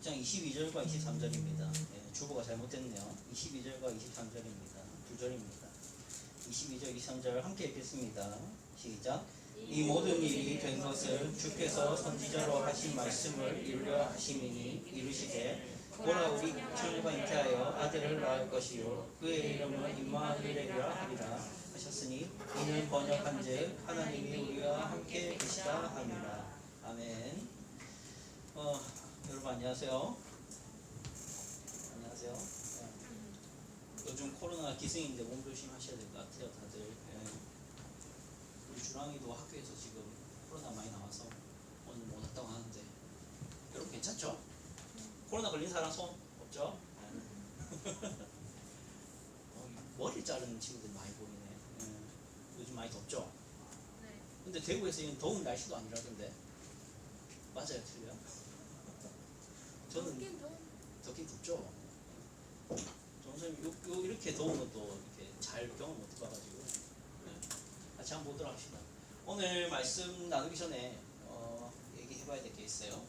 6장 22절과 23절입니다. 주보가 잘못됐네요. 22절과 23절입니다. 두 절입니다. 22절, 23절 함께 읽겠습니다. 시작. 이 모든 일이 된 것을 주께서 선지자로 하신 말씀을 이루려 하심이니 이르시되 보라 우리 처녀가 잉태하여 아들을 낳을 것이요 그의 이름은 임마누엘이라 하리라 하셨으니 이는 번역한즉 하나님이 우리와 함께 계시다 함이라. 아멘. 여러분 안녕하세요. 안녕하세요. 요즘 코로나 기승인데 몸 조심하셔야 될 것 같아요, 다들. 우리 주랑이도 학교에서 지금 코로나 많이 나와서 오늘 못 왔다고 하는데 여러분 괜찮죠? 코로나 걸린 사람 손 없죠? 머리 자르는 친구들 많이 보이네. 요즘 많이 덥죠? 네. 근데 대구에서 이건 더운 날씨도 아니라던데 맞아요, 틀려요? 저는 덥긴 덥죠. 정선생님 이렇게 더운 것도 이렇게 잘 경험 못 해봐가지고 같이 한번 보도록 합시다. 오늘 말씀 나누기 전에 얘기해봐야 될 게 있어요.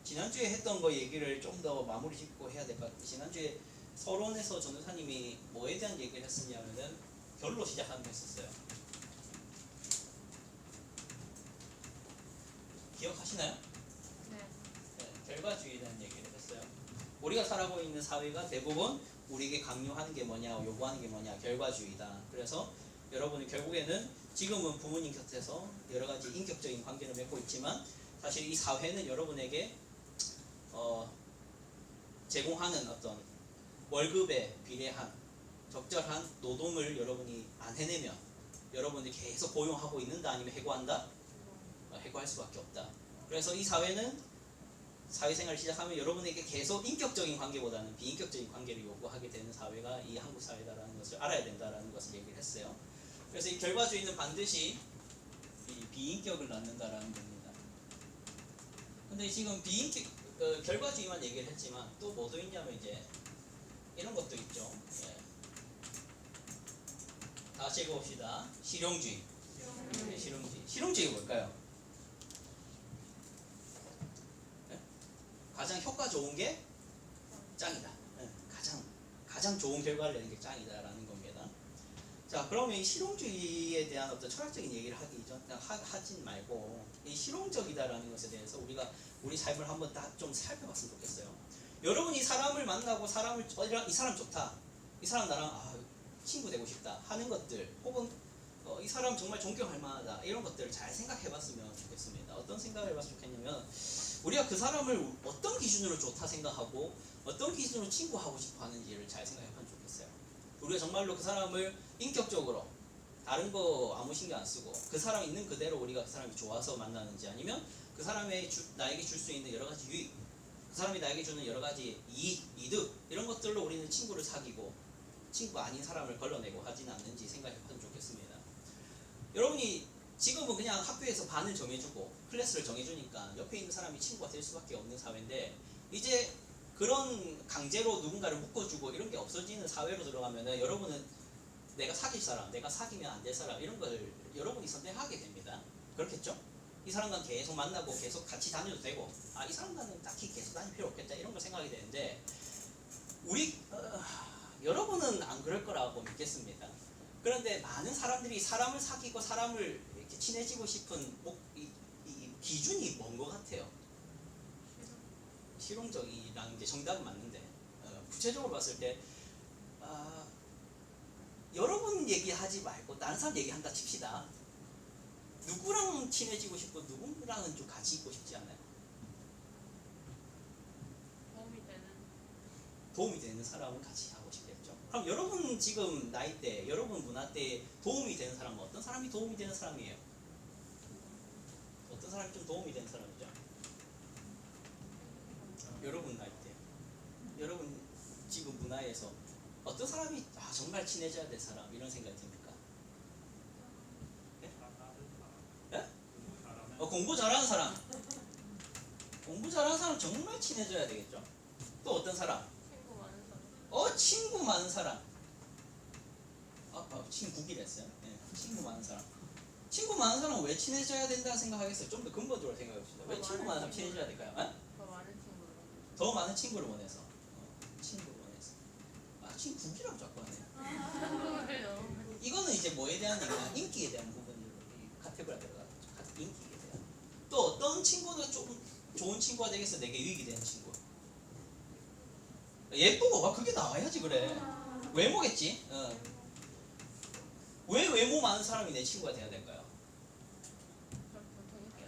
지난주에 했던 거 얘기를 좀 더 마무리 짓고 해야 될 것 같아요. 지난주에 서론에서 전도사님이 뭐에 대한 얘기를 했었냐면은 결로 시작하는 거 했었어요. 기억하시나요? 네. 결과주의에 대한 얘기를 했어요. 우리가 살아가고 있는 사회가 대부분 우리에게 강요하는 게 뭐냐, 요구하는 게 뭐냐, 결과주의다. 그래서 여러분이 결국에는 지금은 부모님 곁에서 여러 가지 인격적인 관계를 맺고 있지만 사실 이 사회는 여러분에게 제공하는 어떤 월급에 비례한 적절한 노동을 여러분이 안 해내면 여러분이 계속 고용하고 있는다 아니면 해고한다? 해고할 수밖에 없다. 그래서 이 사회는 사회생활을 시작하면 여러분에게 계속 인격적인 관계보다는 비인격적인 관계를 요구하게 되는 사회가 이 한국 사회다라는 것을 알아야 된다라는 것을 얘기를 했어요. 그래서 이 결과주의는 반드시 이 비인격을 낳는다라는 겁니다. 근데 지금 결과주의만 얘기를 했지만 또 뭐도 있냐면 이제 이런 것도 있죠. 다시 읽어봅시다. 실용주의. 네, 실용주의가 뭘까요? 가장 효과 좋은 게 짱이다. 가장 좋은 결과를 내는 게 짱이다라는 겁니다. 자, 그러면 이 실용주의에 대한 어떤 철학적인 얘기를 하진 말고 이 실용적이다라는 것에 대해서 우리가 우리 삶을 한번 딱 좀 살펴봤으면 좋겠어요. 여러분이 사람을 만나고 이 사람 좋다, 이 사람 나랑 친구 되고 싶다 하는 것들, 혹은 이 사람 정말 존경할 만하다 이런 것들을 잘 생각해봤으면 좋겠습니다. 어떤 생각을 해봤으면 좋겠냐면 우리가 그 사람을 어떤 기준으로 좋다 생각하고 어떤 기준으로 친구하고 싶어 하는지를 잘 생각해보면 좋겠어요. 우리가 정말로 그 사람을 인격적으로 다른 거 아무 신경 안 쓰고 그 사람 있는 그대로 우리가 그 사람이 좋아서 만나는지, 아니면 그 사람이 나에게 줄 수 있는 여러 가지 유익, 그 사람이 나에게 주는 여러 가지 이득 이런 것들로 우리는 친구를 사귀고 친구 아닌 사람을 걸러내고 하지는 않는지 생각해보면 좋겠습니다. 여러분이 지금은 그냥 학교에서 반을 정해주고 클래스를 정해주니까 옆에 있는 사람이 친구가 될 수밖에 없는 사회인데, 이제 그런 강제로 누군가를 묶어주고 이런 게 없어지는 사회로 들어가면은 여러분은 내가 사귈 사람, 내가 사귀면 안 될 사람 이런 걸 여러분이 선택하게 됩니다. 그렇겠죠? 이 사람과 계속 만나고 계속 같이 다녀도 되고 이 사람과는 딱히 계속 다닐 필요 없겠다 이런 걸 생각이 되는데 여러분은 안 그럴 거라고 믿겠습니다. 그런데 많은 사람들이 사람을 사귀고 사람을 이렇게 친해지고 싶은 이 기준이 뭔 것 같아요? 실용적이라는 게 정답은 맞는데 구체적으로 봤을 때 여러분 얘기하지 말고 다른 사람 얘기한다 칩시다. 누구랑 친해지고 싶고 누구랑은 좀 같이 있고 싶지 않아요? 도움이 되는 사람은 같이 하고 싶겠죠. 그럼 여러분 지금 나이대, 여러분 문화대에 도움이 되는 사람은 어떤 사람이 도움이 되는 사람이에요? 어떤 사람이 좀 도움이 되는 사람이죠? 여러분 나이대, 여러분 지금 문화에서 어떤 사람이 정말 친해져야 될 사람 이런 생각이 듭니까? 네? 공부 잘하는 사람. 공부 잘하는 사람 정말 친해져야 되겠죠. 또 어떤 사람? 친구 많은 사람. 친구기랬어요. 친구 많은 사람. 친구 많은 사람은 왜 친해져야 된다는 생각하겠어요? 좀 더 근본적으로 생각해봅시다. 왜 친구 많은 사람 친해져야 될까요? 더 많은 친구를 더 많은 친구를 원해서. 친구를 원해서. 아, 친구 굵이라고 자꾸 하네. 그래요. 이거는 이제 뭐에 대한 얘기냐? 인기에 대한 부분이 카테고리가 들어가죠. 인기에 대한. 또 어떤 친구는 좀 좋은 친구가 되겠어. 내게 유익이 되는 친구. 예쁘고 와 그게 나와야지 그래. 외모겠지. 왜 외모 많은 사람이 내 친구가 돼야 될까요? 보통 인기.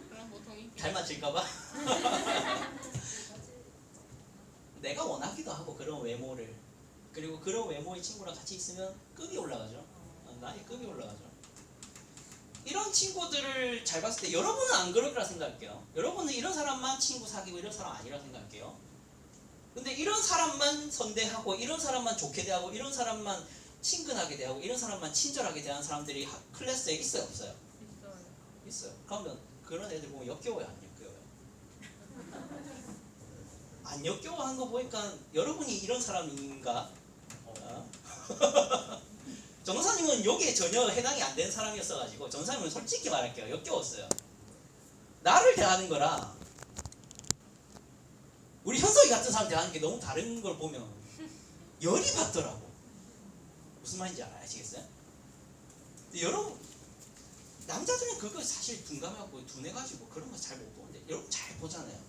그럼 보통 인기. 닮아질까봐? 내가 원하기도 하고 그런 외모를. 그리고 그런 외모의 친구랑 같이 있으면 급이 올라가죠. 나의 급이 올라가죠. 이런 친구들을 잘 봤을 때 여러분은 안 그럴 거라 생각할게요. 여러분은 이런 사람만 친구 사귀고 이런 사람 아니라 생각할게요. 근데 이런 사람만 선대하고 이런 사람만 좋게 대하고 이런 사람만 친근하게 대하고 이런 사람만 친절하게 대하는 사람들이 클래스에 있어요 없어요? 있어요. 있어요. 그러면 그런 애들 보면 역겨워요 안 역겨워요? 안 역겨워하는 거 보니까 여러분이 이런 사람인가? 전도사님은 여기에 전혀 해당이 안 되는 사람이었어가지고 전도사님은 솔직히 말할게요. 역겨웠어요. 나를 대하는 거랑 우리 현석이 같은 사람 대하는 게 너무 다른 걸 보면 열이 받더라고. 무슨 말인지 아시겠어요? 여러분 남자들은 그거 사실 둔감해갖고 둔해가지고 그런 거 잘 못 보는데 여러분 잘 보잖아요.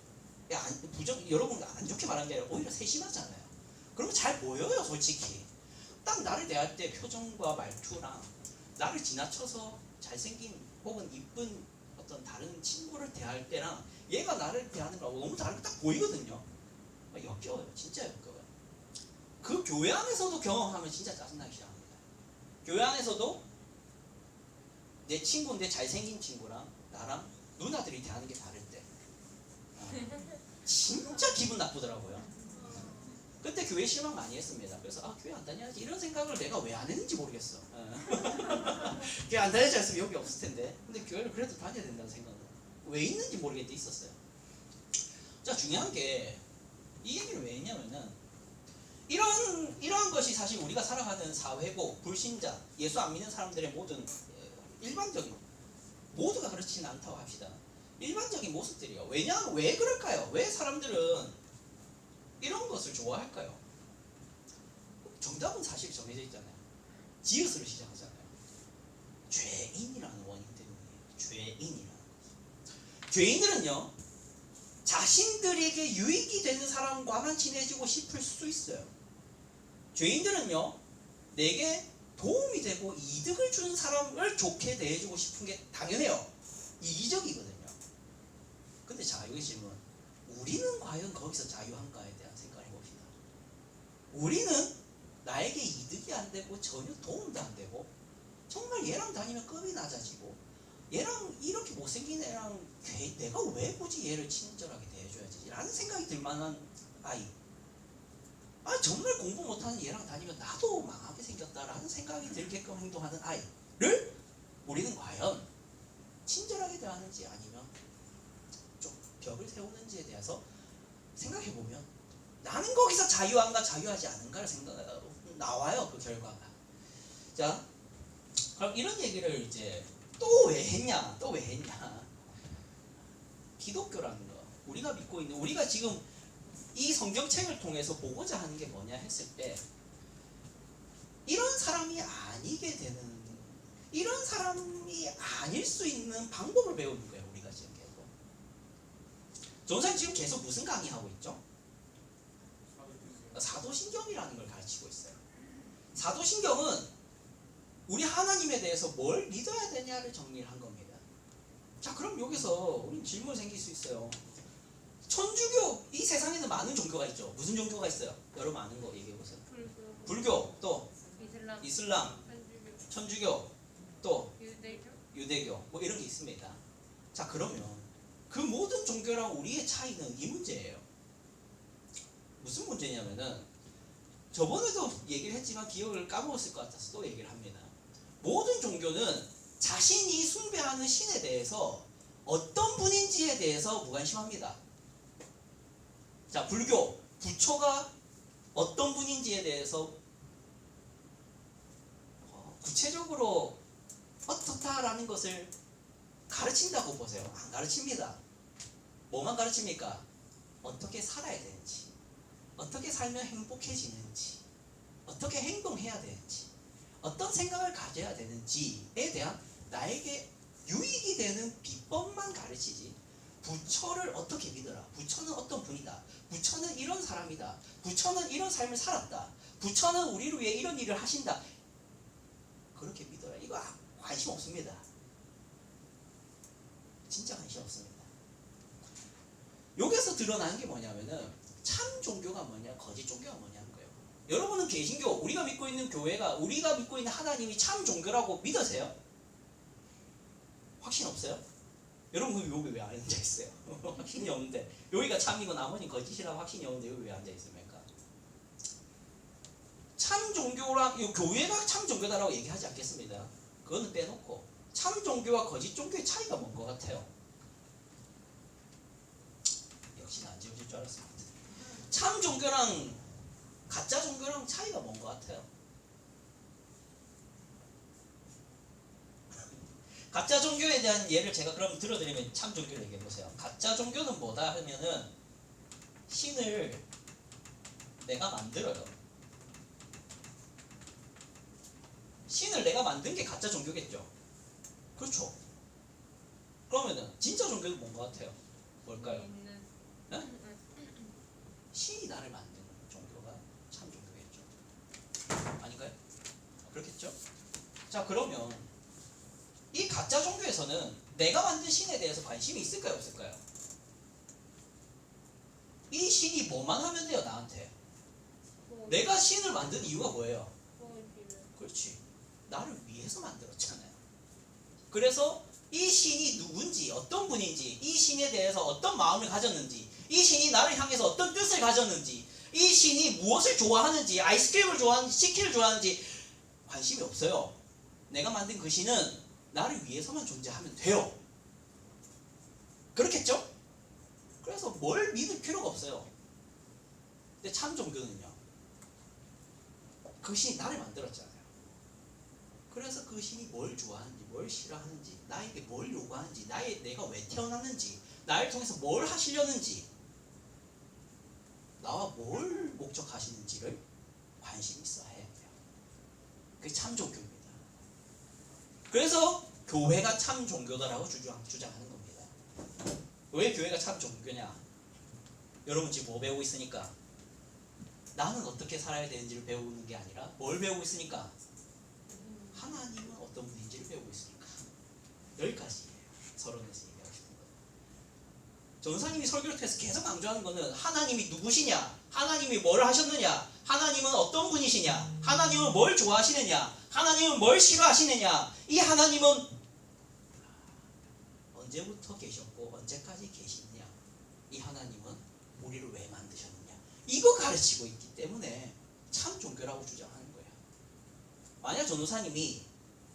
여러분 안 좋게 말하는 게 아니라 오히려 세심하잖아요. 그러면 잘 보여요 솔직히. 딱 나를 대할 때 표정과 말투랑 나를 지나쳐서 잘생긴 혹은 이쁜 어떤 다른 친구를 대할 때랑 얘가 나를 대하는 거하고 너무 다르게 딱 보이거든요. 역겨워요. 진짜 역겨워요. 그 교회 안에서도 경험하면 진짜 짜증나기 시작합니다. 교회 안에서도 내 친구인데 잘생긴 친구랑 나랑 누나들이 대하는 게 다를 때 진짜 기분 나쁘더라고요. 그때 교회 실망 많이 했습니다. 그래서 교회 안 다녀야지 이런 생각을 내가 왜 안 했는지 모르겠어. 교회 안 다니지 않았으면 여기 없을 텐데. 근데 교회를 그래도 다녀야 된다는 생각은 왜 있는지 모르겠는데 있었어요. 자, 중요한 게 이 얘기를 왜 했냐면은 이러한 것이 사실 우리가 살아가는 사회고 불신자, 예수 안 믿는 사람들의 모든 일반적인 모두가 그렇지는 않다고 합시다. 일반적인 모습들이요. 왜냐하면 왜 그럴까요? 왜 사람들은 이런 것을 좋아할까요? 정답은 사실 정해져 있잖아요. 지읒으로 시작하잖아요. 죄인이라는 원인 때문이에요. 죄인이라는 것. 죄인들은요, 자신들에게 유익이 되는 사람과만 친해지고 싶을 수 있어요. 죄인들은요, 내게 도움이 되고 이득을 주는 사람을 좋게 대해주고 싶은 게 당연해요. 이기적이거든요. 근데 자, 여기 질문. 우리는 과연 거기서 자유한가에 대한 생각을 해봅시다. 우리는 나에게 이득이 안 되고 전혀 도움도 안 되고 정말 얘랑 다니면 급이 낮아지고 얘랑 이렇게 못생긴 애랑 내가 왜 굳이 얘를 친절하게 대해줘야지 라는 생각이 들 만한 아이. 정말 공부 못하는 얘랑 다니면 나도 망하게 생겼다라는 생각이 들게끔 행동하는 아이를 우리는 과연 친절하게 대하는지 아니면 좀 벽을 세우는지에 대해서 생각해보면 나는 거기서 자유한가 자유하지 않은가를 생각하고 나와요. 그 결과가. 자, 그럼 이런 얘기를 이제 또 왜 했냐? 기독교라는 거, 우리가 믿고 있는, 우리가 지금 이 성경책을 통해서 보고자 하는 게 뭐냐 했을 때 이런 사람이 아니게 되는, 이런 사람이 아닐 수 있는 방법을 배우는 거예요. 우리가 지금 계속. 전사님 지금 계속 무슨 강의하고 있죠? 사도신경이라는 걸 가르치고 있어요. 사도신경은 우리 하나님에 대해서 뭘 믿어야 되냐를 정리를 한 겁니다. 자, 그럼 여기서 우리 질문 생길 수 있어요. 천주교, 이 세상에는 많은 종교가 있죠. 무슨 종교가 있어요? 여러분 아는 거 얘기해보세요. 불교, 또 이슬람, 천주교, 또 유대교, 뭐 이런 게 있습니다. 자, 그러면 그 모든 종교랑 우리의 차이는 이 문제예요. 무슨 문제냐면은 저번에도 얘기를 했지만 기억을 까먹었을 것 같아서 또 얘기를 합니다. 모든 종교는 자신이 숭배하는 신에 대해서 어떤 분인지에 대해서 무관심합니다. 자, 불교, 부처가 어떤 분인지에 대해서 구체적으로 어떻다라는 것을 가르친다고 보세요. 안 가르칩니다. 뭐만 가르칩니까? 어떻게 살아야 되는지, 어떻게 살면 행복해지는지, 어떻게 행동해야 되는지, 어떤 생각을 가져야 되는지에 대한 나에게 유익이 되는 비법만 가르치지, 부처를 어떻게 믿어라, 부처는 어떤 분이다, 부처는 이런 사람이다, 부처는 이런 삶을 살았다, 부처는 우리를 위해 이런 일을 하신다, 그렇게 믿어라, 이거 관심 없습니다. 진짜 관심 없습니다. 여기서 드러나는 게 뭐냐면은 참 종교가 뭐냐, 거짓 종교가 뭐냐는 거예요. 여러분은 개신교, 우리가 믿고 있는 교회가, 우리가 믿고 있는 하나님이 참 종교라고 믿으세요? 확신 없어요? 여러분 그럼 여기 왜 앉아 있어요? 확신이 없는데, 여기가 참이고 나머지는 거짓이라고 확신이 없는데 여기 왜 앉아 있습니까? 참 종교랑 이 교회가 참 종교다라고 얘기하지 않겠습니다. 그거는 빼놓고 참 종교와 거짓 종교의 차이가 뭔 것 같아요? 역시나 안 지워질 줄 알았습니다. 참 종교랑 가짜 종교랑 차이가 뭔 것 같아요? 가짜 종교에 대한 예를 제가 그럼 들어드리면 참 종교를 얘기해 보세요. 가짜 종교는 뭐다 하면은 신을 내가 만들어요. 신을 내가 만든 게 가짜 종교겠죠. 그렇죠. 그러면은 진짜 종교는 뭔 것 같아요? 뭘까요? 있는. 네? 신이 나를 만든 종교가 참 종교겠죠. 아닌가요? 그렇겠죠? 자, 그러면 이 가짜 종교에서는 내가 만든 신에 대해서 관심이 있을까요, 없을까요? 이 신이 뭐만 하면 돼요, 나한테? 내가 신을 만든 이유가 뭐예요? 그렇지. 나를 위해서 만들었잖아요. 그래서 이 신이 누군지, 어떤 분인지, 이 신에 대해서 어떤 마음을 가졌는지, 이 신이 나를 향해서 어떤 뜻을 가졌는지, 이 신이 무엇을 좋아하는지, 아이스크림을 좋아하는지, 치킨을 좋아하는지 관심이 없어요. 내가 만든 그 신은 나를 위해서만 존재하면 돼요. 그렇겠죠? 그래서 뭘 믿을 필요가 없어요. 근데 참 종교는요, 그 신이 나를 만들었잖아요. 그래서 그 신이 뭘 좋아하는지, 뭘 싫어하는지, 나에게 뭘 요구하는지, 내가 왜 태어났는지, 나를 통해서 뭘 하시려는지, 나와 뭘 목적하시는지를 관심 있어 해야 돼요. 그게 참 종교입니다. 그래서 교회가 참 종교다라고 주장하는 겁니다. 왜 교회가 참 종교냐? 여러분 지금 뭐 배우고 있으니까? 나는 어떻게 살아야 되는지를 배우는 게 아니라 뭘 배우고 있으니까? 하나님은 어떤 분인지를 배우고 있으니까. 여기까지예요. 서론에서 얘기하고 싶은 거. 전사님이 설교를 통해서 계속 강조하는 거는 하나님이 누구시냐? 하나님이 뭘 하셨느냐? 하나님은 어떤 분이시냐? 하나님은 뭘 좋아하시느냐? 하나님은 뭘 싫어하시느냐? 이 하나님은 언제부터 계셨고 언제까지 계시느냐? 이 하나님은 우리를 왜 만드셨느냐? 이거 가르치고 있기 때문에 참 종교라고 주장하는 거예요. 만약 전도사님이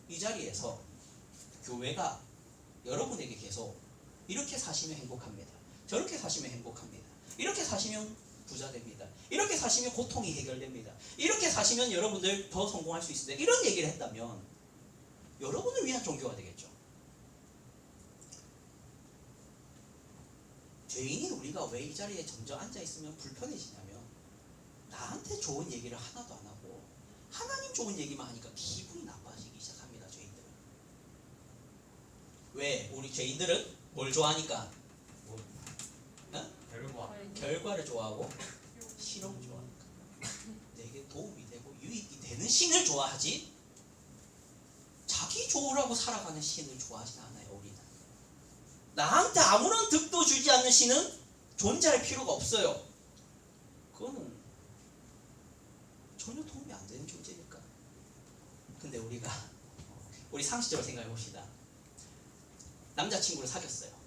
이 자리에서 교회가 여러분에게 계속 이렇게 사시면 행복합니다, 저렇게 사시면 행복합니다, 이렇게 사시면 부자 됩니다, 이렇게 사시면 고통이 해결됩니다, 이렇게 사시면 여러분들 더 성공할 수 있습니다, 이런 얘기를 했다면 여러분을 위한 종교가 되겠죠. 죄인인 우리가 왜 이 자리에 점점 앉아있으면 불편해지냐면 나한테 좋은 얘기를 하나도 안 하고 하나님 좋은 얘기만 하니까 기분이 나빠지기 시작합니다. 죄인들은. 왜? 우리 죄인들은 뭘 좋아하니까? 결과를 좋아하고 실험을 좋아하니까. 내게 도움이 되고 유익이 되는 신을 좋아하지 자기 좋으라고 살아가는 신을 좋아하지 않아요. 우리는 나한테 아무런 득도 주지 않는 신은 존재할 필요가 없어요. 그거는 전혀 도움이 안 되는 존재니까. 근데 우리 상식적으로 생각해 봅시다. 남자친구를 사귀었어요.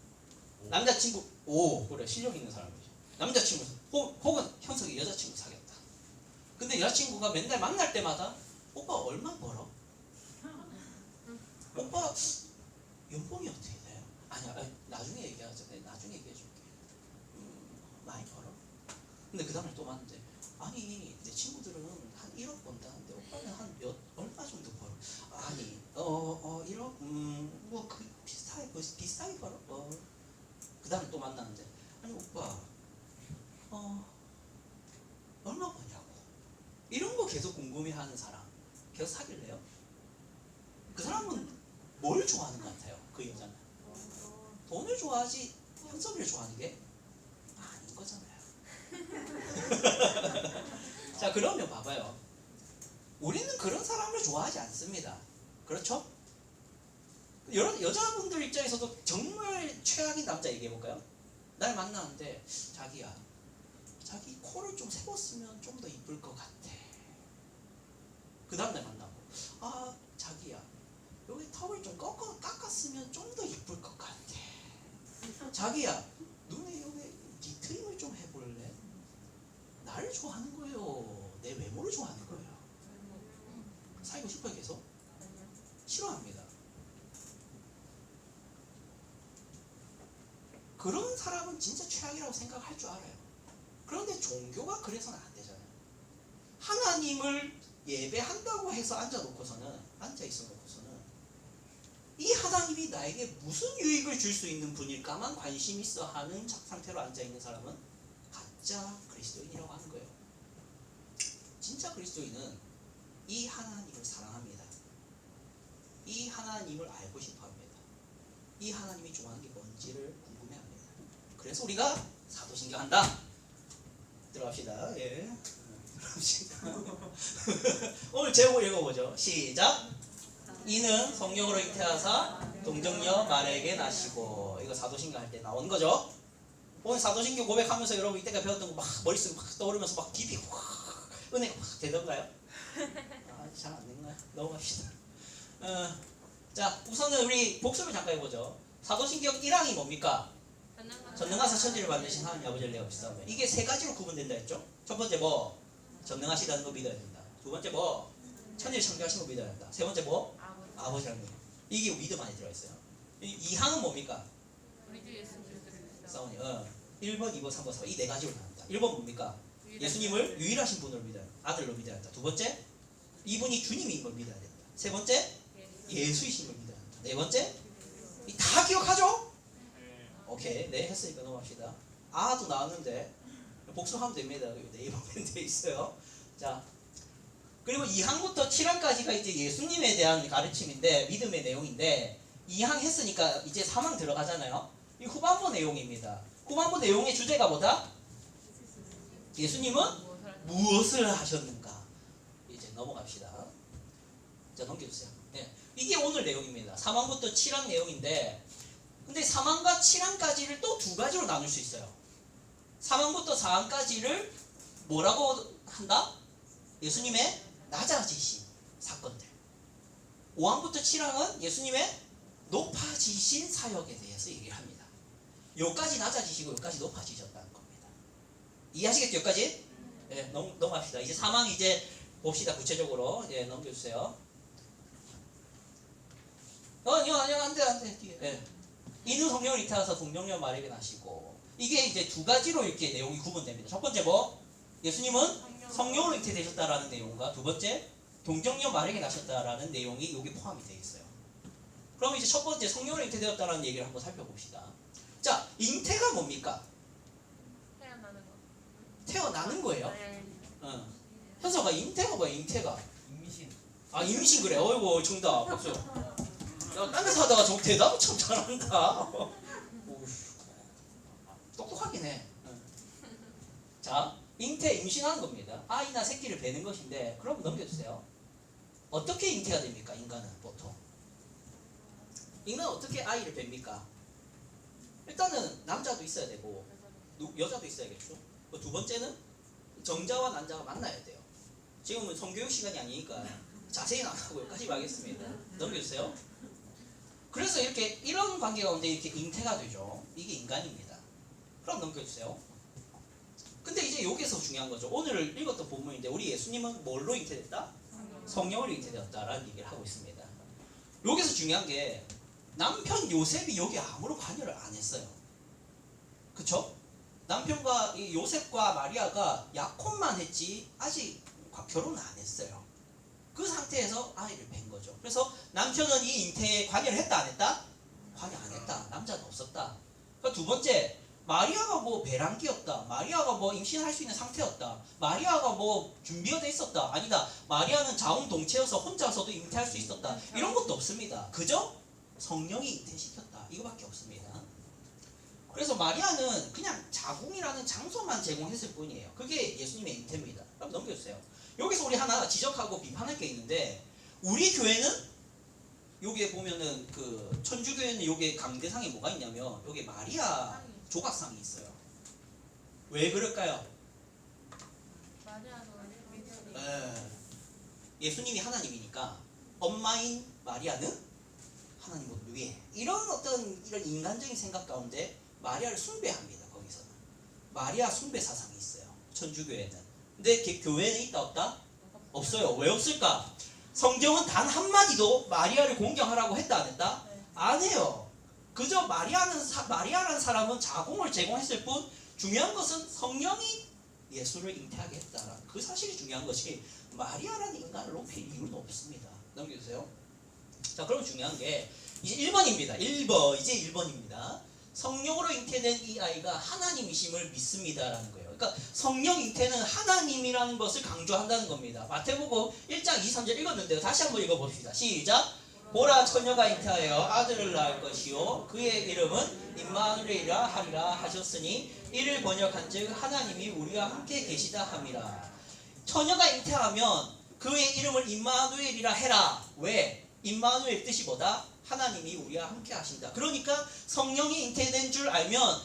남자친구, 그래, 실력 있는 사람이죠. 남자친구 혹은 형석이 여자친구 사귀었다. 근데 여자친구가 맨날 만날 때마다 오빠 얼마 벌어? 오빠 연봉이 어떻게 돼요? 아니야, 나중에 얘기하자. 나중에 얘기해 줄게. 많이 벌어? 근데 그 다음에 또 만났는데 아니 내 친구들은 한 1억 번다는데 오빠는 한 얼마 정도 벌어? 아니 1억? 뭐 그 비슷하게 벌어. 그 다음에 또 만났는데 좋아하는 사람 계속 사귈래요? 그 사람은 뭘 좋아하는 것 같아요? 그 여자는 돈을 좋아하지 현석이를 좋아하는 게 아닌 거잖아요. 자, 그러면 봐봐요. 우리는 그런 사람을 좋아하지 않습니다. 그렇죠? 여자분들 입장에서도 정말 최악인 남자 얘기해볼까요? 날 만나는데 자기야, 자기 코를 좀 세웠으면 좀 더 이쁠 것 같아. 그 다음날 만나고 아 자기야, 여기 턱을 좀 깎았으면 좀 더 이쁠 것 같아. 자기야, 눈에 여기 뒤트임을 좀 해볼래? 나를 좋아하는 거예요? 내 외모를 좋아하는 거예요? 사귀고 싶어요 계속? 싫어합니다. 그런 사람은 진짜 최악이라고 생각할 줄 알아요. 그런데 종교가 그래서는 안 되잖아요. 하나님을 예배한다고 해서 앉아있어 놓고서는 이 하나님이 나에게 무슨 유익을 줄 수 있는 분일까만 관심 있어 하는 상태로 앉아있는 사람은 가짜 그리스도인이라고 하는 거예요. 진짜 그리스도인은 이 하나님을 사랑합니다. 이 하나님을 알고 싶어 합니다. 이 하나님이 좋아하는 게 뭔지를 궁금해 합니다. 그래서 우리가 사도신경 한다. 들어갑시다. 예. 들어갑시다. 오늘 제목을 읽어보죠. 시작. 이는 성령으로 잉태하사 동정녀 마리아에게 나시고. 이거 사도신경 할 때 나온 거죠. 오늘 사도신경 고백하면서 여러분 이때까지 배웠던 거 막 머릿속에 막 떠오르면서 막 깊이 확 은혜가 확 되던가요? 잘 안 된가요? 넘어갑시다. 자, 우선은 우리 복습을 잠깐 해보죠. 사도신경 1항이 뭡니까? 전능하사 천지를 만드신 하나님 아버지를 내가 믿사오며. 이게 세 가지로 구분된다 했죠. 첫 번째 뭐? 전능하시다는 거 믿어야 된다. 두 번째 뭐? 천지를 창조하신 거 믿어야 된다. 세 번째 뭐? 아버지라는 거. 이게 믿음 안에 들어있어요. 이 항은 뭡니까? 우리 주 예수 그리스도를 싸우니 1번, 2번, 3번, 4번 이 네 가지로 나눈다. 1번 뭡니까? 예수님을 유일하신 분으로 믿어야 된다. 아들로 믿어야 된다. 두 번째, 이분이 주님인 걸 믿어야 된다. 세 번째, 예수이신 걸 믿어야 된다. 네 번째, 다 기억하죠? 오케이, 네 했으니까 넘어갑시다. 아도 나왔는데 복습하면 됩니다. 네이버 밴드에 있어요. 자, 그리고 2항부터 7항까지가 이제 예수님에 대한 가르침인데 믿음의 내용인데 2항 했으니까 이제 3항 들어가잖아요. 이 후반부 내용입니다. 후반부 내용의 주제가 뭐다? 예수님은 무엇을 하셨는가? 이제 넘어갑시다. 자, 넘겨주세요. 네. 이게 오늘 내용입니다. 3항부터 7항 내용인데 근데 3항과 7항까지를 또 두 가지로 나눌 수 있어요. 3항부터 4항까지를 뭐라고 한다? 예수님의 낮아지신 사건들. 5항부터 7항은 예수님의 높아지신 사역에 대해서 얘기를 합니다. 여기까지 낮아지시고 여기까지 높아지셨다는 겁니다. 이해하시겠죠? 여기까지? 네, 넘어갑시다. 이제 3항 이제 봅시다. 구체적으로. 예, 넘겨주세요. 안 돼. 뒤에. 예. 이는 성령을 잉태하사 동정녀 마리아에게 나시고. 이게 이제 두 가지로 이렇게 내용이 구분됩니다. 첫 번째 뭐? 예수님은 성령으로 잉태되셨다라는 내용과 두 번째 동정녀 마리아에게 나셨다라는 내용이 여기 포함이 되어 있어요. 그럼 이제 첫 번째 성령으로 잉태되었다라는 얘기를 한번 살펴봅시다. 자, 잉태가 뭡니까? 태어나는 거. 태어나는 거예요. 네. 현서가 잉태가 뭐야? 잉태가 임신. 아, 임신 그래. 어이구, 정답. 박수. 야, 딴 데서 하다가 저 대답 참 잘한다. 오우, 똑똑하긴 해. 자, 잉태, 임신하는 겁니다. 아이나 새끼를 베는 것인데, 그럼 넘겨주세요. 어떻게 잉태가 됩니까? 인간은 보통. 인간은 어떻게 아이를 뵙니까? 일단은 남자도 있어야 되고 여자도 있어야겠죠. 두 번째는 정자와 난자가 만나야 돼요. 지금은 성교육 시간이 아니니까 자세히는 안 하고 여기까지 하겠습니다. 넘겨주세요. 그래서 이런 관계 가운데 이렇게 잉태가 되죠. 이게 인간입니다. 그럼 넘겨주세요. 근데 이제 여기서 중요한 거죠. 오늘 읽었던 본문인데 우리 예수님은 뭘로 잉태됐다? 성령으로 잉태되었다라는 얘기를 하고 있습니다. 여기서 중요한 게 남편 요셉이 여기 아무런 관여를 안 했어요. 그쵸? 남편과 이 요셉과 마리아가 약혼만 했지 아직 결혼은 안 했어요. 그 상태에서 아이를 뵌 거죠. 그래서 남편은 이 잉태에 관여를 했다 안 했다? 관여 안 했다. 남자는 없었다. 그러니까 두 번째, 마리아가 뭐 배란기였다. 마리아가 뭐 임신할 수 있는 상태였다. 마리아가 뭐 준비가 돼 있었다. 아니다. 마리아는 자웅동체여서 혼자서도 잉태할 수 있었다. 이런 것도 없습니다. 그저 성령이 잉태시켰다. 이거밖에 없습니다. 그래서 마리아는 그냥 자궁이라는 장소만 제공했을 뿐이에요. 그게 예수님의 잉태입니다. 그럼 넘겨주세요. 여기서 우리 하나 지적하고 비판할 게 있는데, 우리 교회는 여기에 보면은 그 천주교회는 여기에 강대상에 뭐가 있냐면 여기 마리아 조각상이 있어요. 왜 그럴까요? 마리아도 민들이 예수님이 하나님이니까 엄마인 마리아는 하나님보다 위에, 이런 어떤 이런 인간적인 생각 가운데 마리아를 숭배합니다. 거기서는 마리아 숭배 사상이 있어요, 천주교회는. 근데 교회는 있다 없다? 없어요. 왜 없을까? 성경은 단 한마디도 마리아를 공경하라고 했다 안 했다? 안 해요. 그저 마리아라는 사람은 자궁을 제공했을 뿐, 중요한 것은 성령이 예수를 잉태하게 했다라는 그 사실이 중요한 것이, 마리아라는 인간을 높일 이유는 없습니다. 넘겨주세요. 자, 그럼 중요한 게 이제 1번입니다. 1번, 이제 1번입니다. 성령으로 잉태된 이 아이가 하나님이심을 믿습니다라는 거예요. 그러니까 성령 잉태는 하나님이라는 것을 강조한다는 겁니다. 마태복음 1장 2, 3절 읽었는데요. 다시 한번 읽어봅시다. 시작. 보라, 처녀가 잉태하여 아들을 낳을 것이요 그의 이름은 임마누엘이라 하리라 하셨으니, 이를 번역한즉 하나님이 우리와 함께 계시다 함이라. 처녀가 잉태하면 그의 이름을 임마누엘이라 해라. 왜? 임마누엘 뜻이 뭐다? 하나님이 우리와 함께 하신다. 그러니까 성령이 잉태된 줄 알면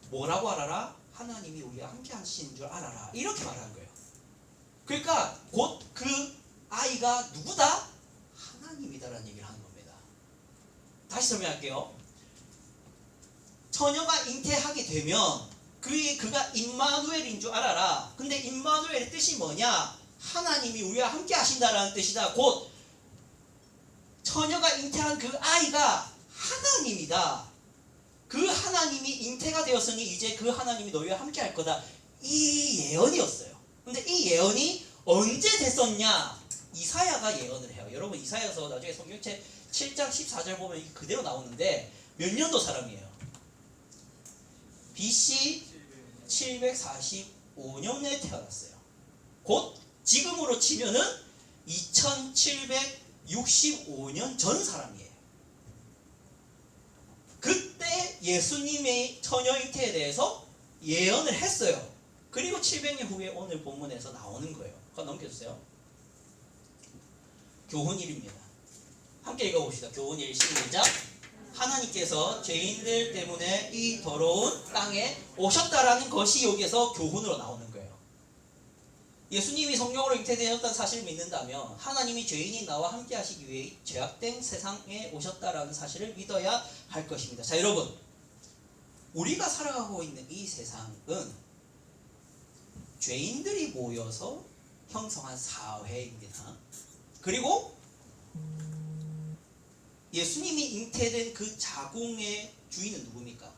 뭐라고 알아라? 하나님이 우리와 함께 하시는 줄 알아라. 이렇게 말하는 거예요. 그러니까 곧 그 아이가 누구다? 하나님이다라는 얘기를 하는 겁니다. 다시 설명할게요. 처녀가 잉태하게 되면 그가 임마누엘인 줄 알아라. 근데 임마누엘의 뜻이 뭐냐? 하나님이 우리와 함께 하신다라는 뜻이다. 곧 처녀가 잉태한 그 아이가 하나님이다. 그 하나님이 잉태가 되었으니 이제 그 하나님이 너희와 함께 할 거다. 이 예언이었어요. 근데 이 예언이 언제 됐었냐? 이사야가 예언을 해요. 여러분, 이사야서 나중에 성경책 7장 14절 보면 그대로 나오는데 몇 년도 사람이에요? BC 745년에 태어났어요. 곧 지금으로 치면은 2765년 전 사람이에요. 그때 예수님의 처녀 잉태에 대해서 예언을 했어요. 그리고 700년 후에 오늘 본문에서 나오는 거예요. 그거 넘겨주세요. 교훈 1입니다. 함께 읽어봅시다. 교훈 1 시작. 하나님께서 죄인들 때문에 이 더러운 땅에 오셨다라는 것이 여기에서 교훈으로 나오는 거예요. 예수님이 성령으로 잉태되었다는 사실을 믿는다면 하나님이 죄인인 나와 함께 하시기 위해 죄악된 세상에 오셨다라는 사실을 믿어야 할 것입니다. 자, 여러분, 우리가 살아가고 있는 이 세상은 죄인들이 모여서 형성한 사회입니다. 그리고 예수님이 잉태된 그 자궁의 주인은 누굽니까?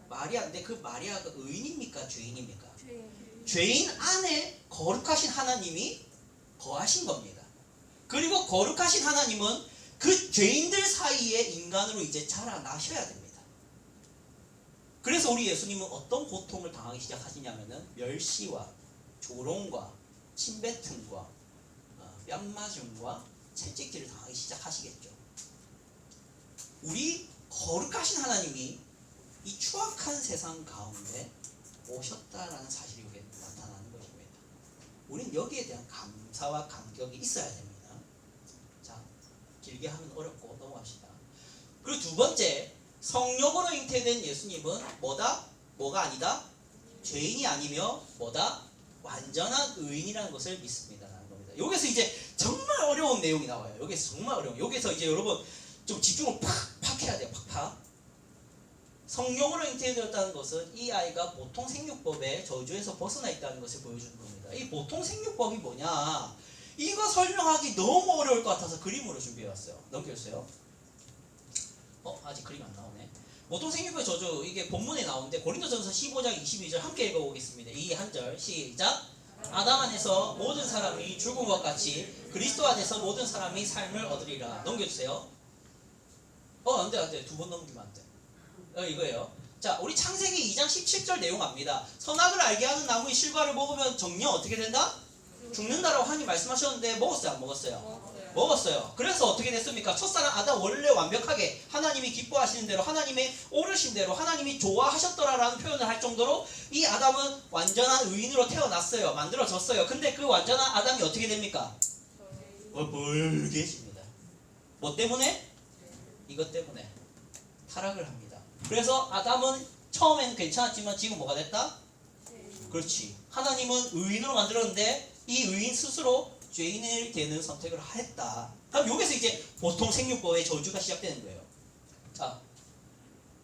마리아인데 그 마리아가 의인입니까? 죄인입니까? 죄인 안에 거룩하신 하나님이 거하신 겁니다. 그리고 거룩하신 하나님은 그 죄인들 사이에 인간으로 이제 자라나셔야 됩니다. 그래서 우리 예수님은 어떤 고통을 당하기 시작하시냐면은 멸시와 조롱과 침뱉음과 뺨맞음과 채찍질을 당하기 시작하시겠죠. 우리 거룩하신 하나님이 이 추악한 세상 가운데 오셨다라는 사실이 여기에 나타나는 것입니다. 우리는 여기에 대한 감사와 감격이 있어야 됩니다. 자, 길게 하면 어렵고 넘어갑시다. 그리고 두 번째, 성령으로 잉태된 예수님은 뭐다? 뭐가 아니다? 죄인이 아니며 뭐다? 완전한 의인이라는 것을 믿습니다라는 겁니다. 여기서 이제 정말 어려운 내용이 나와요. 여기서 정말 어려운. 여기서 이제 여러분 좀 집중을 팍 해야 돼요. 팍. 성령으로 잉태되었다는 것은 이 아이가 보통 생육법의 저주에서 벗어나 있다는 것을 보여주는 겁니다. 이 보통 생육법이 뭐냐? 이거 설명하기 너무 어려울 것 같아서 그림으로 준비해왔어요. 넘겨주세요. 아직 그림 안 나오네. 보통 생육법의 저주, 이게 본문에 나오는데 고린도전서 15장 22절 함께 읽어보겠습니다. 이 한 절 시작. 아담 안에서 모든 사람이 죽은 것 같이 그리스도 안에서 모든 사람이 삶을 얻으리라. 넘겨주세요. 안 돼. 두 번 넘기면 안 돼. 이거예요. 자, 우리 창세기 2장 17절 내용 압니다. 선악을 알게 하는 나무의 실과를 먹으면 정녕 어떻게 된다? 죽는다라고 하나님 말씀하셨는데 먹었어요, 안 먹었어요? 먹었어요. 먹었어요. 그래서 어떻게 됐습니까? 첫사랑 아담 원래 완벽하게 하나님이 기뻐하시는 대로, 하나님의 오르신 대로, 하나님이 좋아하셨더라라는 표현을 할 정도로 이 아담은 완전한 의인으로 태어났어요. 만들어졌어요. 근데 그 완전한 아담이 어떻게 됩니까? 벌개집니다. 뭐 때문에? 이것 때문에 타락을 합니다. 그래서 아담은 처음에는 괜찮았지만 지금 뭐가 됐다? 그렇지. 하나님은 의인으로 만들었는데 이 의인 스스로 죄인이 되는 선택을 했다. 그럼 여기서 이제 보통 생육법의 저주가 시작되는 거예요. 자,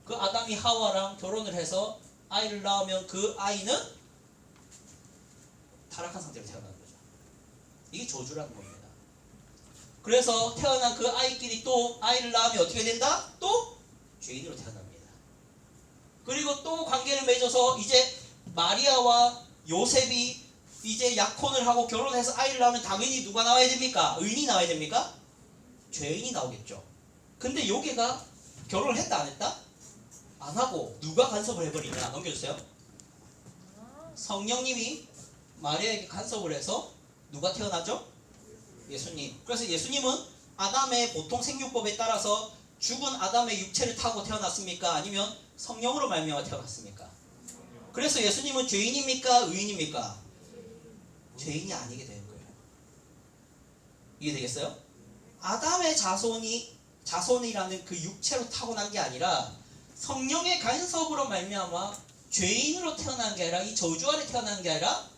그 아담이 하와랑 결혼을 해서 아이를 낳으면 그 아이는 타락한 상태로 태어나는 거죠. 이게 저주라는 겁니다. 그래서 태어난 그 아이끼리 또 아이를 낳으면 어떻게 된다? 또 죄인으로 태어납니다. 그리고 또 관계를 맺어서 이제 마리아와 요셉이 이제 약혼을 하고 결혼해서 아이를 낳으면 당연히 누가 나와야 됩니까? 의인이 나와야 됩니까? 죄인이 나오겠죠. 근데 여기가 결혼을 했다 안 했다? 안 하고 누가 간섭을 해버리냐? 넘겨주세요. 성령님이 마리아에게 간섭을 해서 누가 태어나죠? 예수님. 그래서 예수님은 아담의 보통 생육법에 따라서 죽은 아담의 육체를 타고 태어났습니까? 아니면 성령으로 말미암아 태어났습니까? 그래서 예수님은 죄인입니까? 의인입니까? 죄인이 아니게 되는 거예요. 이해되겠어요? 아담의 자손이라는 그 육체로 타고난 게 아니라 성령의 간섭으로 말미암아 죄인으로 태어난 게 아니라 이 저주 아래 태어난 게 아니라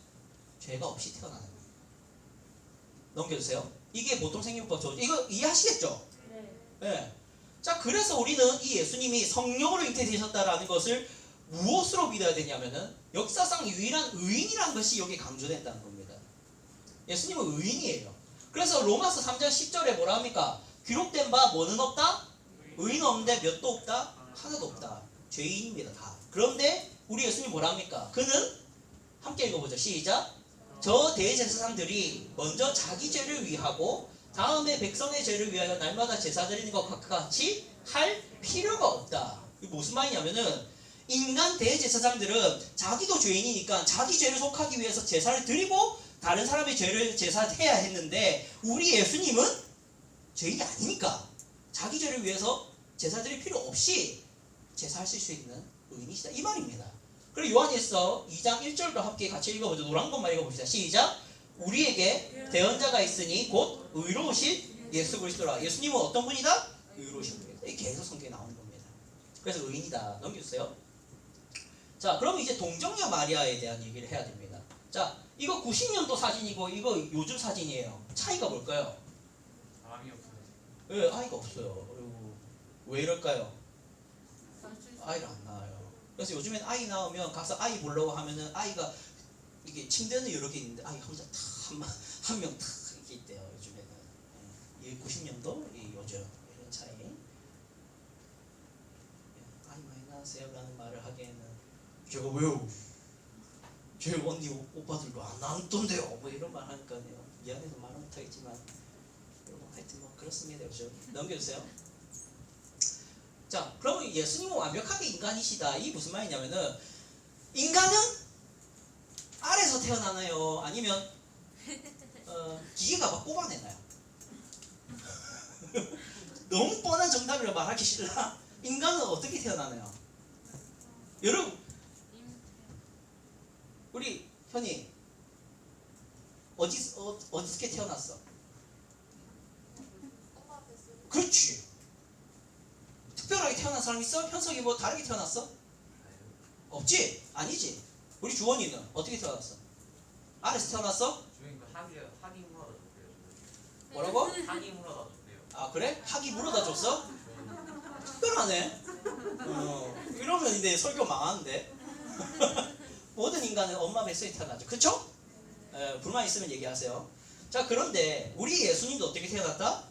죄가 없이 태어나는 거예요. 넘겨주세요. 이게 보통 생육법 저주. 이거 이해하시겠죠? 네. 자, 그래서 우리는 이 예수님이 성령으로 잉태되셨다라는 것을 무엇으로 믿어야 되냐면은 역사상 유일한 의인이라는 것이 여기 강조된다는 겁니다. 예수님은 의인이에요. 그래서 로마서 3장 10절에 뭐라 합니까? 기록된 바 뭐는 없다? 의인 없는데 몇도 없다? 하나도 없다. 죄인입니다, 다. 그런데 우리 예수님 뭐라 합니까? 그는 함께 읽어보죠. 시작. 저 대제사장들이 먼저 자기 죄를 위하고 다음에 백성의 죄를 위하여 날마다 제사 드리는 것과 같이 할 필요가 없다. 이게 무슨 말이냐면은 인간 대제사장들은 자기도 죄인이니까 자기 죄를 속하기 위해서 제사를 드리고 다른 사람의 죄를 제사해야 했는데 우리 예수님은 죄인이 아니니까 자기 죄를 위해서 제사 드릴 필요 없이 제사하실 수 있는 의인이시다. 이 말입니다. 그리고 요한일서 2장 1절도 함께 같이 읽어보죠. 노란 것만 읽어봅시다. 시작. 우리에게 대언자가 있으니 곧 의로우신 예수 그리스도라. 예수님은 어떤 분이다? 의로우신 분이다. 이게 계속 성경에 나오는 겁니다. 그래서 의인이다. 넘겨주세요. 자, 그럼 이제 동정녀 마리아에 대한 얘기를 해야 됩니다. 자, 이거 90년도 사진이고 이거 요즘 사진이에요. 차이가 뭘까요? 사람이 없어요. 왜 아이가 없어요? 왜 이럴까요? 아이를 안 낳아요. 그래서 요즘엔 아이 낳으면 가서 아이 보려고 하면은 아이가 이게 침대는 여러 개 있는데 아이 혼자 한 명 탁 이렇게 있대요. 요즘에는. 이 90년도 이 요즘 이런 차이. 아이 많이 낳으세요라는 말을 하기에는 제가 왜요? 제 언니 오빠들도 안 낳던데요. 뭐 이런 말 하니까요. 미안해서 말은 못하겠지만 하여튼 뭐 그렇습니다. 요즘 넘겨주세요. 자, 그러면 예수님은 완벽하게 인간이시다. 이게 무슨 말이냐면은 인간은 알에서 태어나나요? 아니면 기계가 막 뽑아내나요? 너무 뻔한 정답이라 말하기 싫나? 인간은 어떻게 태어나나요? 여러분, 우리 현이 어디서 태어났어? 그렇지. 특별하게 태어난 사람 있어? 현석이 뭐 다르게 태어났어? 없지? 아니지. 우리 주원이는 어떻게 태어났어? 알에서 태어났어? 주인 그 학이 물어다 줬대요. 뭐라고? 학이 물어다 줬대요. 아, 그래? 학이 물어다 줬어? 특별하네. 이러면 이제 설교 망하는데. 모든 인간은 엄마 뱃속에 태어나죠. 그쵸? 불만 있으면 얘기하세요. 자, 그런데 우리 예수님도 어떻게 태어났다?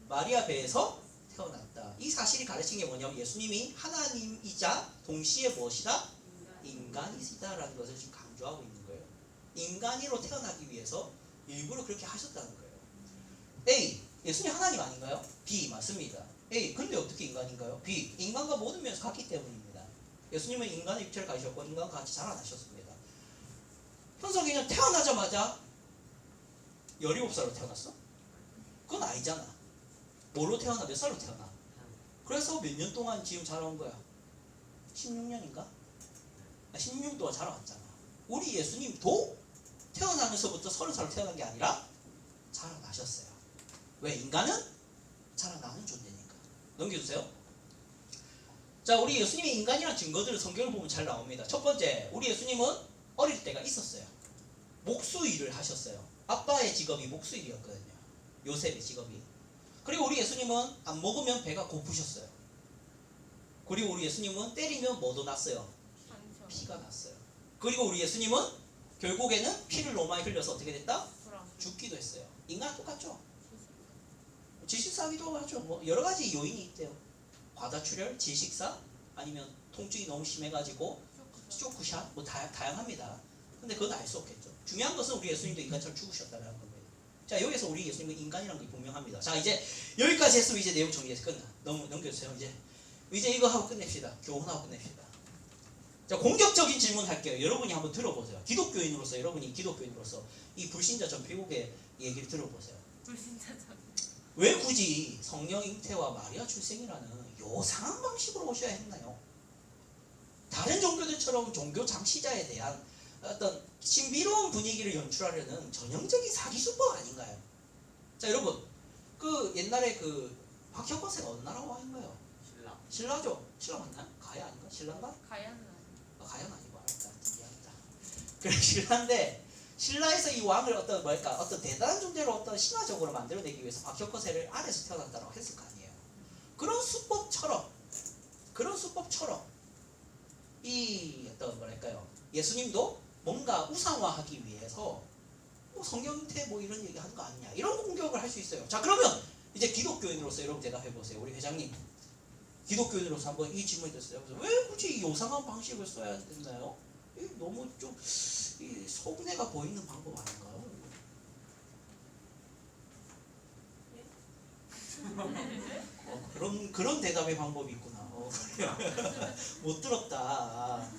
마리아 배에서 태어났다. 이 사실이 가르친 게 뭐냐면 예수님이 하나님이자 동시에 무엇이다? 인간이시다라는 것을 지금 강조하고 있는 거예요. 인간으로 태어나기 위해서 일부러 그렇게 하셨다는 거예요. A. 예수님 하나님 아닌가요? B. 맞습니다. A. 근데 어떻게 인간인가요? B. 인간과 모든 면에서 같기 때문입니다. 예수님은 인간의 육체를 가지셨고 인간과 같이 자라나셨습니다. 현석이는 태어나자마자 17살로 태어났어? 그건 아니잖아. 뭘로 태어나? 몇 살로 태어나? 그래서 몇 년 동안 지금 자라온 거야? 16년인가? 16년 동안 자라왔잖아. 우리 예수님도 태어나면서부터 30살로 태어난 게 아니라 자라나셨어요. 왜? 인간은 자라나는 존재니까. 넘겨주세요. 자, 우리 예수님이 인간이라는 증거들을 성경을 보면 잘 나옵니다. 첫 번째, 우리 예수님은 어릴 때가 있었어요. 목수 일을 하셨어요. 아빠의 직업이 목수 일이었거든요. 요셉의 직업이. 그리고 우리 예수님은 안 먹으면 배가 고프셨어요. 그리고 우리 예수님은 때리면 뭐도 났어요? 상처. 피가 났어요. 그리고 우리 예수님은 결국에는 피를 너무 많이 흘려서 어떻게 됐다? 돌아서. 죽기도 했어요. 인간 똑같죠? 질식사기도 하죠. 뭐 여러 가지 요인이 있대요. 과다출혈, 질식사, 아니면 통증이 너무 심해가지고 쇼크샷, 뭐 다양합니다. 근데 그건 알 수 없겠죠. 중요한 것은 우리 예수님도 인간처럼 죽으셨다는 겁니다. 자, 여기서 우리 예수님은 인간이라는 게 분명합니다. 자, 이제 여기까지 했으면 이제 내용 정리해서 끝나. 너무 넘겨주세요. 이제 이거 하고 끝냅시다. 교훈하고 끝냅시다. 자, 공격적인 질문 할게요. 여러분이 한번 들어보세요. 기독교인으로서, 여러분이 기독교인으로서 이 불신자 전필국의 얘기를 들어보세요. 불신자전. 왜 굳이 성령 잉태와 마리아 출생이라는 요상한 방식으로 오셔야 했나요? 다른 종교들처럼 종교 장시자에 대한 어떤 신비로운 분위기를 연출하려는 전형적인 사기수법 아닌가요? 자, 여러분, 그 옛날에 그 박혁건세가 어느 나라 왕인가요? 신라. 신라죠? 신라 맞나요? 가야 아닌가? 신라인가? 가야는 아니야. 가야는 아니고 알았다. 미안하다. 그래, 신라인데 신라에서 이 왕을 어떤 대단한 존재로 어떤 신화적으로 만들어내기 위해서 박혁거세를 아래서 태어났다고 했을 거 아니에요. 그런 수법처럼 이 어떤 예수님도 뭔가 우상화하기 위해서 뭐 성경태 뭐 이런 얘기 하는 거 아니냐 이런 공격을 할 수 있어요. 자, 그러면 이제 기독교인으로서 여러분 대답해 보세요. 우리 회장님, 기독교인으로서 한번 이 질문이 됐어요. 왜 굳이 이 요상한 방식을 써야 됐나요? 너무 좀 속내가 보이는 방법 아닌가요? 그런 대답의 방법이 있구나. 못 들었다.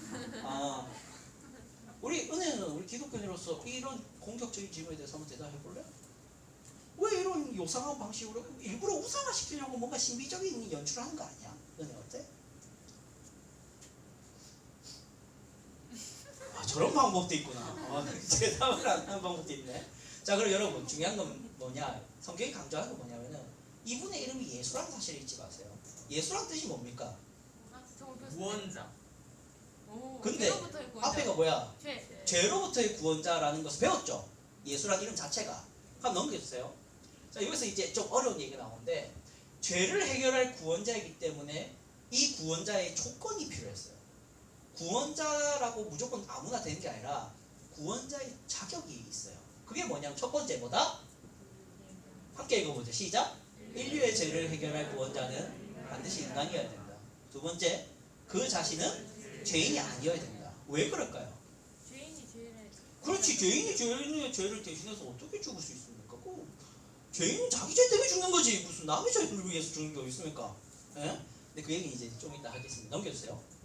우리 은혜는 우리 기독교인으로서 이런 공격적인 질문에 대해서 한번 대답해 볼래? 왜 이런 요상한 방식으로 일부러 우상화시키려고 뭔가 신비적인 연출하는 거 아니야? 은혜 어때? 저런 방법도 있구나. 대답을 안 하는 방법도 있네. 자, 그럼 여러분 중요한 건 뭐냐? 성경이 강조하는 건 뭐냐면은 이분의 이름이 예수라는 사실을 잊지 마세요. 예수란 뜻이 뭡니까? 구원자. 오, 근데 죄로부터의 구원자. 앞에가 뭐야? 죄. 죄로부터의 구원자라는 것을 배웠죠. 예수란 이름 자체가. 한번 넘겨주세요. 자, 여기서 이제 좀 어려운 얘기가 나오는데 죄를 해결할 구원자이기 때문에 이 구원자의 조건이 필요했어요. 구원자라고 무조건 아무나 되는 게 아니라 구원자의 자격이 있어요. 그게 뭐냐면 첫 번째 뭐다? 함께 읽어보죠. 시작. 인류의 죄를 해결할 구원자는 반드시 인간이어야 된다. 두 번째, 그 자신은 죄인이 아니어야 된다. 왜 그럴까요? 죄인이 죄를. 그렇지, 죄인이 죄를 대신해서 어떻게 죽을 수 있습니까? 죄인은 자기 죄 때문에 죽는 거지. 무슨 남의 죄를 위해서 죽는 게 어디 있습니까? 예? 근데 그 얘기 이제 좀 이따 하겠습니다. 넘겨주세요.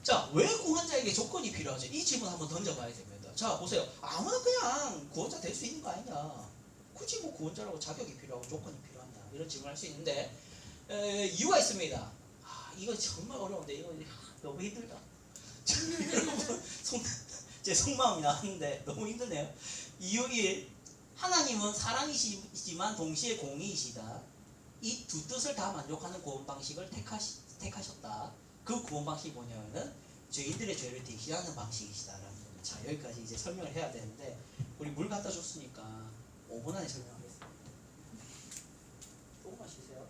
자, 왜 구원자에게 조건이 필요하죠? 이 질문 한번 던져봐야 됩니다. 자, 보세요. 아무나 그냥 구원자 될 수 있는 거 아니냐? 굳이 뭐 구원자라고 자격이 필요하고 조건이 필요하냐? 이런 질문을 할 수 있는데 이유가 있습니다. 이거 정말 어려운데 이거 너무 힘들다. 여러분, 제 속마음이 나왔는데 너무 힘드네요. 이유 1. 하나님은 사랑이시지만 동시에 공의이시다. 이 두 뜻을 다 만족하는 구원 방식을 택하셨다. 그 구원 방식이 뭐냐면은 죄인들의 죄를 대신하는 방식이시다라는 겁니다. 자, 여기까지 이제 설명을 해야 되는데 우리 물 갖다 줬으니까 5분 안에 설명하겠습니다. 조금만 쉬세요.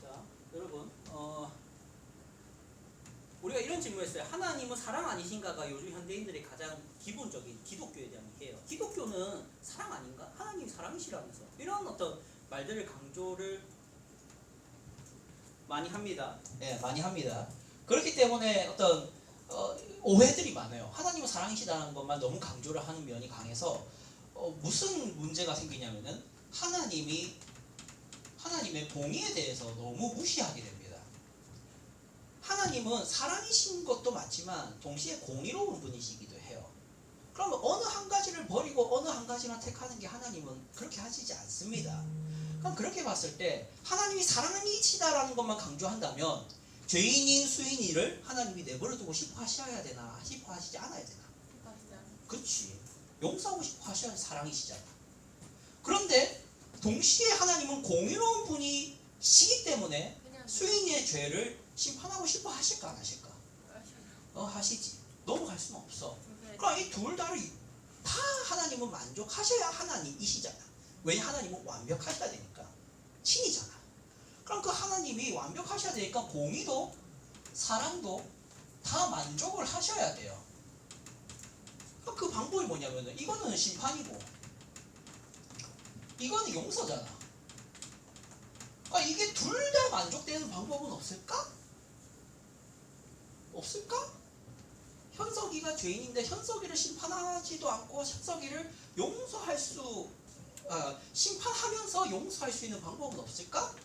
자, 여러분, 우리가 이런 질문했어요. 하나님은 사랑 아니신가가 요즘 현대인들의 가장 기본적인 기독교에 대한 이해예요. 기독교는 사랑 아닌가? 하나님이 사랑이시라면서 이런 어떤 말들을 강조를 많이 합니다. 예, 많이 합니다. 그렇기 때문에 어떤 오해들이 많아요. 하나님은 사랑이시다는 것만 너무 강조를 하는 면이 강해서 무슨 문제가 생기냐면은 하나님의 공의에 대해서 너무 무시하게 됩니다. 하나님은 사랑이신 것도 맞지만 동시에 공의로운 분이시기도 해요. 그러면 어느 한 가지를 버리고 어느 한 가지만 택하는 게 하나님은 그렇게 하시지 않습니다. 그럼 그렇게 봤을 때 하나님이 사랑이시다라는 것만 강조한다면 죄인인 수인이를 하나님이 내버려 두고 싶어 하셔야 되나 싶어 하시지 않아야 되나? 그렇지. 용서하고 싶어 하셔야 사랑이시잖아. 그런데 동시에 하나님은 공의로운 분이시기 때문에 수인의 죄를 심판하고 싶어 하실까 안 하실까? 하시지. 넘어갈 수는 없어. 그러니까 이 둘 다를 다 하나님은 만족하셔야 하나님이시잖아. 왜냐 하나님은 완벽하셔야 되니까. 신이잖아. 그럼 그 하나님이 완벽하셔야 되니까 공의도 사랑도 다 만족을 하셔야 돼요. 그 방법이 뭐냐면은 이거는 심판이고 이거는 용서잖아. 이게 둘 다 만족되는 방법은 없을까? 없을까? 현석이가 죄인인데 현석이를 심판하지도 않고 현석이를 용서할 수 심판하면서 용서할 수 있는 방법은 없을까?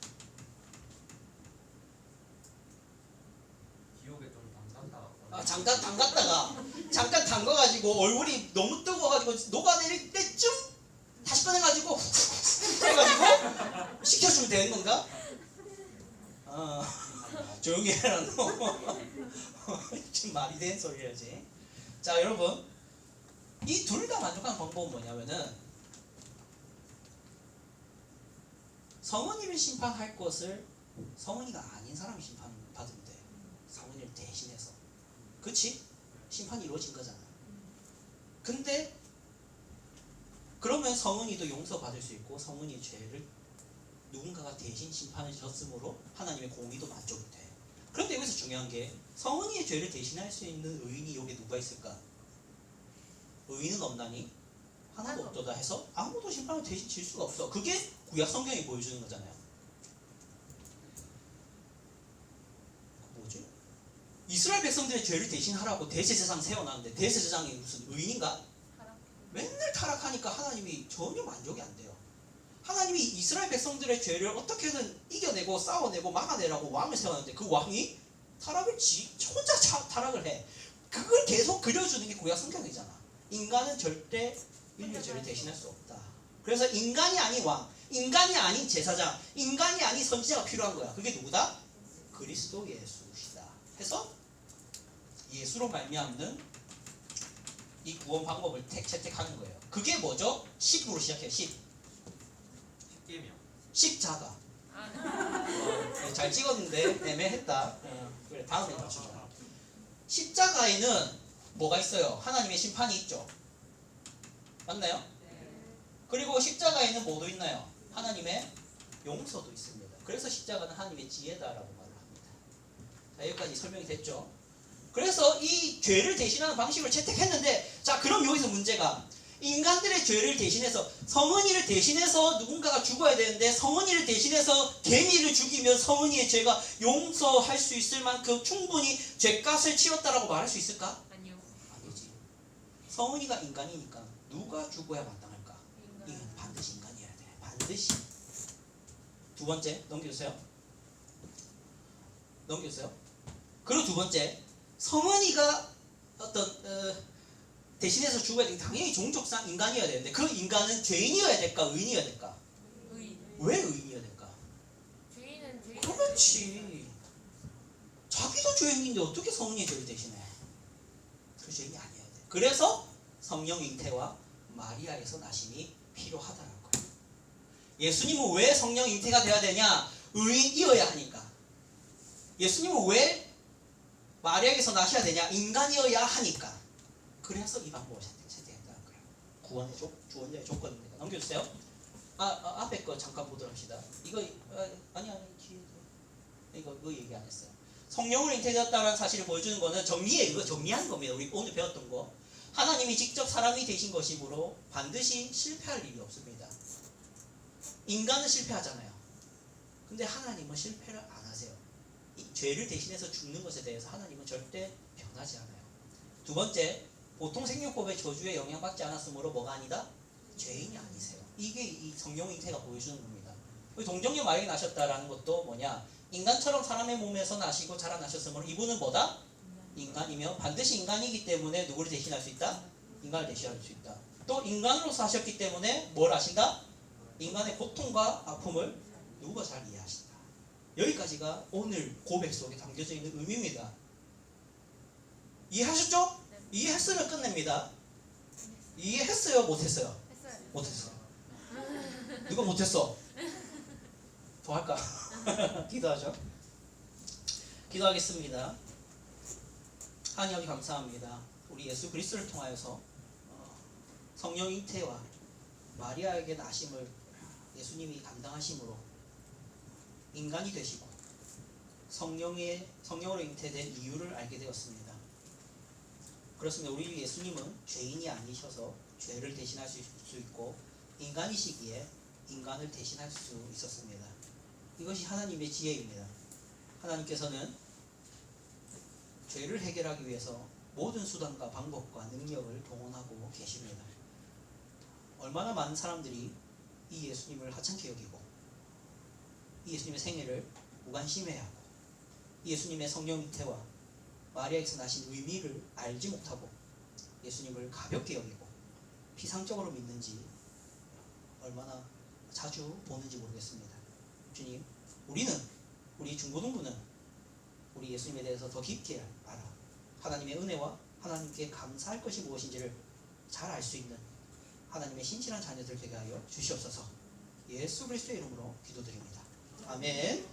기억에 좀 담갔다가 잠깐 담가가지고 얼굴이 너무 뜨거워가지고 녹아내릴 때쯤 다시 꺼내가지고 해가지고 식혀주면 되는 건가? 조용히 해라 너. 지금 말이 되는 소리야지. 자 여러분 이 둘 다 만족하는 방법은 뭐냐면은 성은이를 심판할 것을 성은이가 아닌 사람이 심판받으면 돼. 성은이를 대신해서. 그치? 심판이 이루어진 거잖아. 근데 그러면 성은이도 용서받을 수 있고 성은이의 죄를 누군가가 대신 심판을 졌으므로 하나님의 공의도 만족이 돼. 그런데 여기서 중요한 게 성은이의 죄를 대신할 수 있는 의인이 여기에 누가 있을까? 의인은 없나니? 하나도 없도다 해서 아무도 심판을 대신 질 수가 없어. 그게 구약 성경이 보여주는 거잖아요. 뭐지? 이스라엘 백성들의 죄를 대신하라고 대제사장 세워놨는데 대제사장이 무슨 의인인가? 맨날 타락하니까 하나님이 전혀 만족이 안 돼요. 하나님이 이스라엘 백성들의 죄를 어떻게든 이겨내고 싸워내고 막아내라고 왕을 세웠는데 그 왕이 타락을 혼자 타락을 해. 그걸 계속 그려주는 게 구약 성경이잖아. 인간은 절대 인류의 죄를 대신할 수 없다. 그래서 인간이 아닌 왕, 인간이 아닌 제사장, 인간이 아닌 선지자가 필요한 거야. 그게 누구다? 그리스도 예수시다. 해서 예수로 말미암는 이 구원 방법을 채택하는 거예요. 그게 뭐죠? 10으로 시작해요. 10. 십계명. 십자가. 잘 찍었는데 애매했다. 그래 다음에 맞추자. 십자가에는 뭐가 있어요? 하나님의 심판이 있죠. 맞나요? 그리고 십자가에는 뭐도 있나요? 하나님의 용서도 있습니다. 그래서 십자가는 하나님의 지혜다라고 말을 합니다. 자 여기까지 설명이 됐죠. 그래서 이 죄를 대신하는 방식을 채택했는데 자 그럼 여기서 문제가 인간들의 죄를 대신해서 성은이를 대신해서 누군가가 죽어야 되는데 성은이를 대신해서 개미를 죽이면 성은이의 죄가 용서할 수 있을 만큼 충분히 죄값을 치렀다라고 말할 수 있을까? 아니요. 아니지. 성은이가 인간이니까 누가 죽어야 마땅할까? 이건 반드시 인간이어야 돼. 반드시. 두 번째 넘겨주세요. 그리고 두 번째 성은이가 어떤 대신해서 죽어야 되는 당연히 종족상 인간이어야 되는데 그 인간은 죄인이어야 될까 의인이어야 될까? 의인. 왜 의인이어야 될까? 죄인은 죄인. 그렇지. 자기도 죄인인데 어떻게 성령의 죄를 대신해? 그 죄인이 아니어야 돼. 그래서 성령 잉태와 마리아에서 나심이 필요하다는 거예요. 예수님은 왜 성령 잉태가 돼야 되냐? 의인이어야 하니까. 예수님은 왜 마리아에서 나셔야 되냐? 인간이어야 하니까. 그래서 이 방법을 채택했다는 거예요. 구원자의 조건입니다. 넘겨주세요. 앞에 거 잠깐 보도록 합시다. 이거 아니 이거 얘기 안 했어요. 성령으로 잉태되었다는 사실을 보여주는 거는 이거 정리하는 겁니다. 우리 오늘 배웠던 거. 하나님이 직접 사람이 되신 것이므로 반드시 실패할 일이 없습니다. 인간은 실패하잖아요. 근데 하나님은 실패를 안 하세요. 이 죄를 대신해서 죽는 것에 대해서 하나님은 절대 변하지 않아요. 두 번째, 보통 생육법의 저주에 영향받지 않았으므로 뭐가 아니다? 죄인이 아니세요. 이게 이 성령 잉태가 보여주는 겁니다. 동정녀 마리아 나셨다라는 것도 뭐냐? 인간처럼 사람의 몸에서 나시고 자라나셨으므로 이분은 뭐다? 인간이며 반드시 인간이기 때문에 누구를 대신할 수 있다? 인간을 대신할 수 있다. 또 인간으로 사셨기 때문에 뭘 아신다? 인간의 고통과 아픔을 누구가 잘 이해하신다. 여기까지가 오늘 고백 속에 담겨져 있는 의미입니다. 이해하셨죠? 이해했으면 끝냅니다. 이해했어요? 못했어요? 했어요. 못했어요. 누가 못했어? 더 할까? 기도하죠. 기도하겠습니다. 하나님 아버지 감사합니다. 우리 예수 그리스도를 통하여서 성령 잉태와 마리아에게 나심을 예수님이 감당하심으로 인간이 되시고 성령으로 잉태된 이유를 알게 되었습니다. 그렇습니다. 우리 예수님은 죄인이 아니셔서 죄를 대신할 수 있고 인간이시기에 인간을 대신할 수 있었습니다. 이것이 하나님의 지혜입니다. 하나님께서는 죄를 해결하기 위해서 모든 수단과 방법과 능력을 동원하고 계십니다. 얼마나 많은 사람들이 이 예수님을 하찮게 여기고 이 예수님의 생애를 무관심해하고 이 예수님의 성령 잉태와 마리아에게서 나신 의미를 알지 못하고 예수님을 가볍게 여기고 피상적으로 믿는지 얼마나 자주 보는지 모르겠습니다. 주님, 우리 중고등부는 우리 예수님에 대해서 더 깊게 알아 하나님의 은혜와 하나님께 감사할 것이 무엇인지를 잘 알 수 있는 하나님의 신실한 자녀들 되게 하여 주시옵소서. 예수 그리스도의 이름으로 기도드립니다. 아멘.